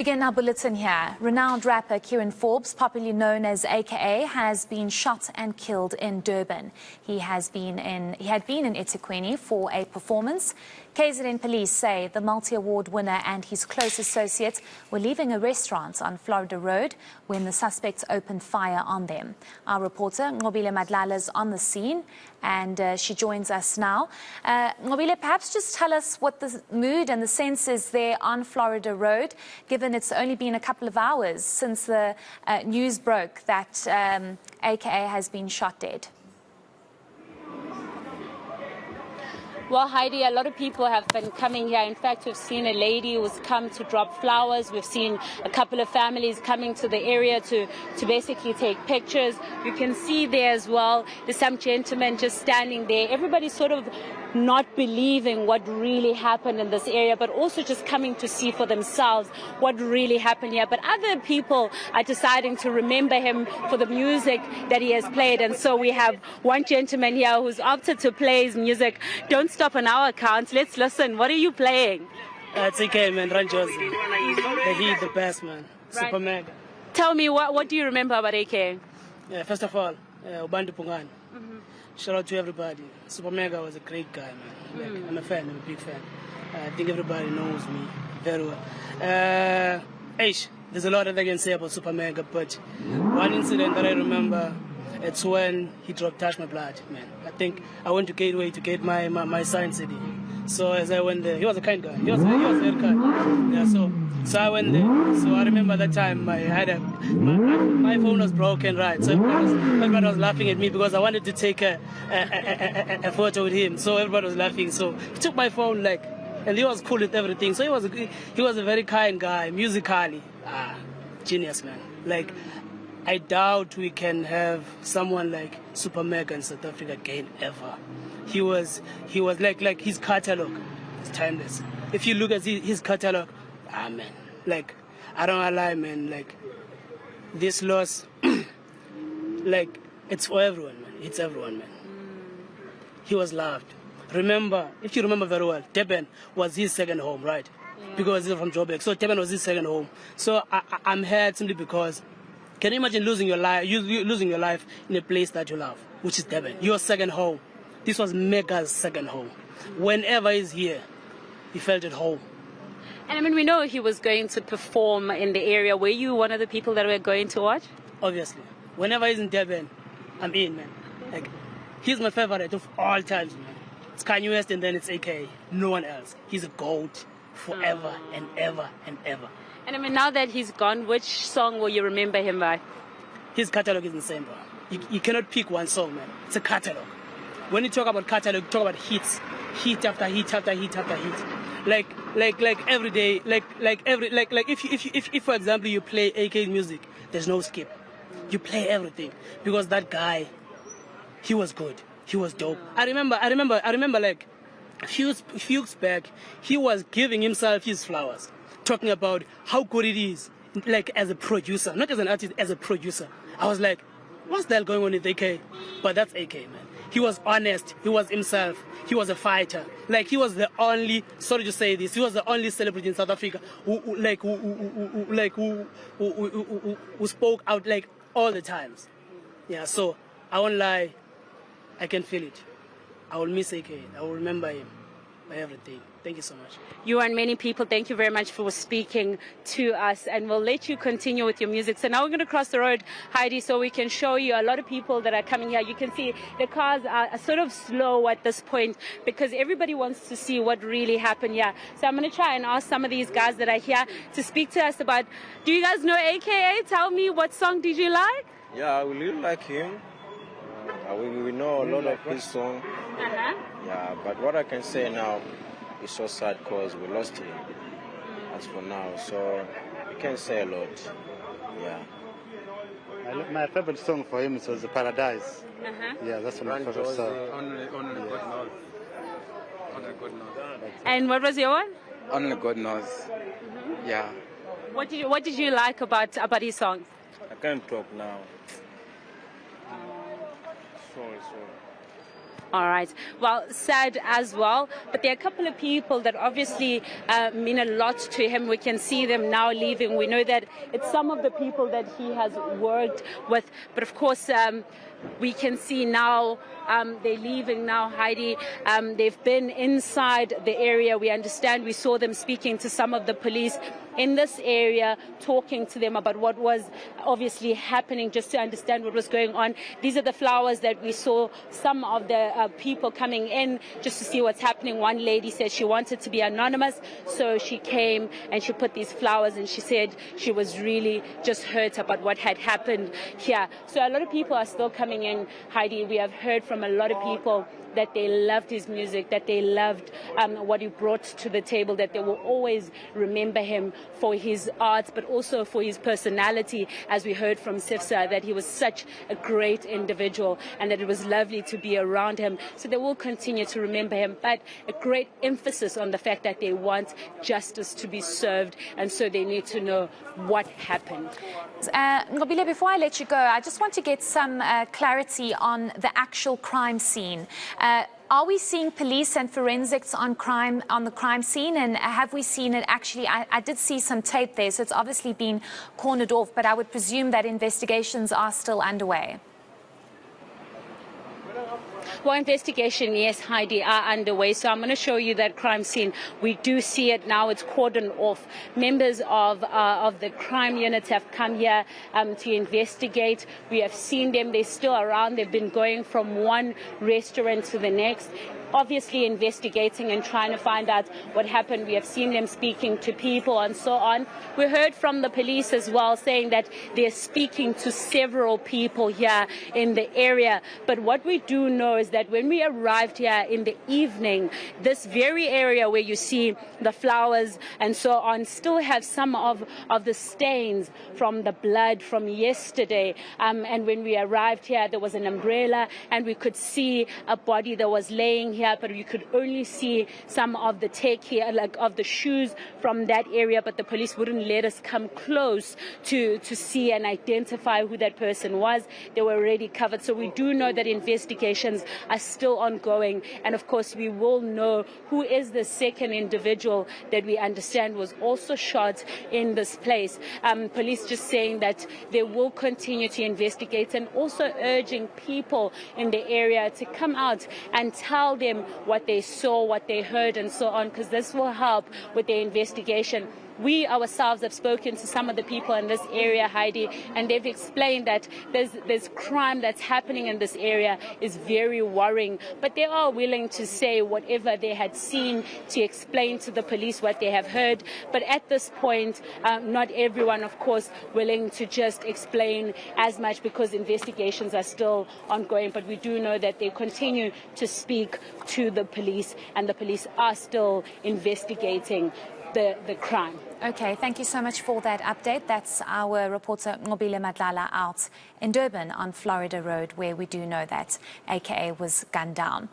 Begin our bulletin here. Renowned rapper Kieran Forbes, popularly known as eNCA, has been shot and killed in Durban. He had been in eThekwini for a performance. KZN police say the multi-award winner and his close associates were leaving a restaurant on Florida Road when the suspects opened fire on them. Our reporter Ngobile Madlala is on the scene and she joins us now. Ngobile, perhaps just tell us what the mood and the sense is there on Florida Road, given it's only been a couple of hours since the news broke that eNCA has been shot dead. Well, Heidi, a lot of people have been coming here. In fact, we've seen a lady who's come to drop flowers. We've seen a couple of families coming to the area to basically take pictures. You can see there as well, there's some gentlemen just standing there. Everybody's sort of not believing what really happened in this area, but also just coming to see for themselves what really happened here. But other people are deciding to remember him for the music that he has played. And so we have one gentleman here who's opted to play his music. Don't stop on our account. Let's listen. What are you playing? It's eNCA, man. Ranjosi. The heat, the best, man. Right. Super mega. Tell me, what do you remember about eNCA? Yeah, first of all, Ubandi Pungan. Shout out to everybody. Super Mega was a great guy, man. Like, I'm a fan, I'm a big fan. I think everybody knows me very well. There's a lot that I can say about Super Mega, but one incident that I remember, it's when he dropped Touch My Blood, man. I think I went to Gateway to get my science CD. So as I went there, he was a kind guy. He was very kind. Yeah, so I went there. So I remember that time my phone was broken, right? So everybody was laughing at me because I wanted to take a photo with him. So everybody was laughing. So he took my phone, and he was cool with everything. So he was a very kind guy, musically. Genius, man. I doubt we can have someone like Super Mega in South Africa again ever. He was like his catalog is timeless. If you look at his catalog, man, I don't lie, man, this loss, it's for everyone, man. It's everyone, man. He was loved. If you remember very well, Durban was his second home, right? Yeah. Because he's from Joburg, so Durban was his second home. So I'm here simply because, can you imagine losing your life in a place that you love, which is Durban, your second home? This was Mega's second home. Whenever he's here, he felt at home. And I mean, we know he was going to perform in the area. Were you one of the people that were going to watch? Obviously. Whenever he's in Durban, I'm in, man. He's my favorite of all times, man. It's Kanye West and then it's eNCA. No one else. He's a GOAT forever and ever and ever. And I mean, now that he's gone, which song will you remember him by? His catalog is insane, bro. You cannot pick one song, man. It's a catalog. When you talk about catalog, you talk about hits. Hit after hit after hit after hit. Every day, if for example you play eNCA's music, there's no skip. You play everything because that guy, he was good. He was dope. I remember a few weeks back, he was giving himself his flowers, talking about how good it is, as a producer, not as an artist, as a producer. I was like, what's the hell going on with eNCA? But that's eNCA, man. He was honest. He was himself. He was a fighter. He was the only, sorry to say this, he was the only celebrity in South Africa who spoke out all the times. Yeah, so I won't lie. I can feel it. I will miss eNCA. I will remember him by everything. Thank you so much. You and many people, thank you very much for speaking to us, and we'll let you continue with your music. So now we're going to cross the road, Heidi, so we can show you a lot of people that are coming here. You can see the cars are sort of slow at this point because everybody wants to see what really happened here. So I'm going to try and ask some of these guys that are here to speak to us about, do you guys know eNCA? Tell me, what song did you like? Yeah, we really like him. We know a lot of his songs. Yeah, but what I can say now, it's so sad because we lost him as for now, so we can't say a lot. Yeah. My favorite song for him was Paradise. Yeah, that's my favorite song. Only God knows. Only God knows. And what was your one? Only God knows. Yeah. What did you like about his songs? I can't talk now. Sorry. All right. Well, sad as well. But there are a couple of people that obviously mean a lot to him. We can see them now leaving. We know that it's some of the people that he has worked with. But of course, we can see now they're leaving now, Heidi. They've been inside the area. We understand we saw them speaking to some of the police in this area, talking to them about what was obviously happening, just to understand what was going on. These are the flowers that we saw some of the people coming in just to see what's happening. One lady said she wanted to be anonymous, so she came and she put these flowers, and she said she was really just hurt about what had happened here. So a lot of people are still coming in, Heidi. We have heard from a lot of people that they loved his music, that they loved what he brought to the table, that they will always remember him for his art, but also for his personality, as we heard from Sifsa, that he was such a great individual and that it was lovely to be around him. So they will continue to remember him, but a great emphasis on the fact that they want justice to be served, and so they need to know what happened. Ngobile, before I let you go, I just want to get some clarity on the actual crime scene. Are we seeing police and forensics on the crime scene, and have we seen it actually? I did see some tape there, so it's obviously been cornered off, but I would presume that investigations are still underway. Well, investigation, yes, Heidi, are underway. So I'm going to show you that crime scene. We do see it now. It's cordoned off. Members of the crime unit have come here to investigate. We have seen them. They're still around. They've been going from one restaurant to the next, obviously investigating and trying to find out what happened. We have seen them speaking to people and so on. We heard from the police as well, saying that they're speaking to several people here in the area. But what we do know is that when we arrived here in the evening, this very area where you see the flowers and so on still have some of the stains from the blood from yesterday. And when we arrived here, there was an umbrella and we could see a body that was laying here, but you could only see some of the take here, like of the shoes from that area, but the police wouldn't let us come close to see and identify who that person was. They were already covered. So we do know that investigations are still ongoing, and of course we will know who is the second individual that we understand was also shot in this place. Police just saying that they will continue to investigate, and also urging people in the area to come out and tell them what they saw, what they heard and so on, because this will help with their investigation. We ourselves have spoken to some of the people in this area, Heidi, and they've explained that there's crime that's happening in this area is very worrying. But they are willing to say whatever they had seen, to explain to the police what they have heard. But at this point, not everyone, of course, willing to just explain as much, because investigations are still ongoing. But we do know that they continue to speak to the police, and the police are still investigating the crime. Okay, thank you so much for that update. That's our reporter Ngobile Madlala out in Durban on Florida Road, where we do know that eNCA was gunned down.